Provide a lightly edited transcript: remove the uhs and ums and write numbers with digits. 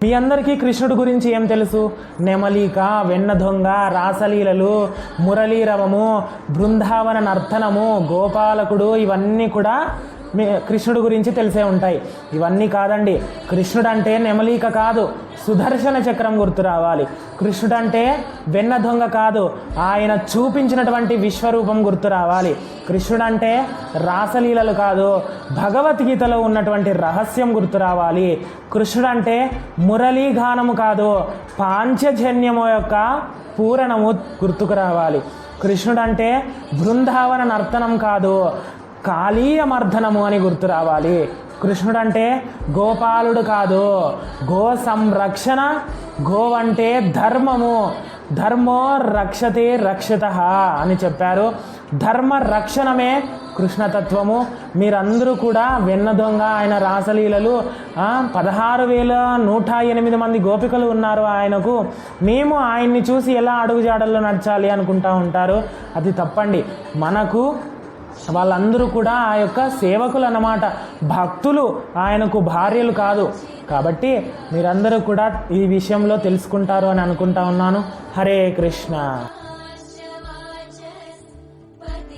మీ అందరికీ కృష్ణుడి గురించి ఏం తెలుసు? నెమలిక, వెన్న దొంగ, రాసలీలలు, మురళీరవము, బృందావన నర్తనము, గోపాలకుడు, ఇవన్నీ కూడా కృష్ణుడి గురించి తెలిసే ఉంటాయి. ఇవన్నీ కాదండి, కృష్ణుడు అంటే నెమలిక కాదు, సుదర్శన చక్రం గుర్తు రావాలి. కృష్ణుడు అంటే వెన్న దొంగ కాదు, ఆయన చూపించినటువంటి విశ్వరూపం గుర్తు రావాలి. కృష్ణుడు అంటే రాసలీలలు కాదు, భగవద్గీతలో ఉన్నటువంటి రహస్యం గుర్తు రావాలి. కృష్ణుడు అంటే మురళీగానము కాదు, పాంచజన్యము యొక్క పూరణము గుర్తుకు రావాలి. కృష్ణుడు అంటే బృందావన నర్తనం కాదు, కాళీయ మర్దనము అని గుర్తు రావాలి. కృష్ణుడు అంటే గోపాలుడు కాదు, గో సంరక్షణ, గోవంటే ధర్మము, ధర్మో రక్షతే రక్షిత అని చెప్పారు. ధర్మ రక్షణమే కృష్ణతత్వము. మీరందరూ కూడా వెన్న దొంగ, ఆయన రాసలీలలు, 16,108 మంది గోపికలు ఉన్నారు ఆయనకు, మేము ఆయన్ని చూసి ఎలా అడుగుజాడల్లో నడచాలి అనుకుంటా ఉంటారు. అది తప్పండి. మనకు వాళ్ళందరూ కూడా ఆ యొక్క సేవకులు అన్నమాట, భక్తులు, ఆయనకు భార్యలు కాదు. కాబట్టి మీరందరూ కూడా ఈ విషయంలో తెలుసుకుంటారు అని అనుకుంటా ఉన్నాను. హరే కృష్ణ.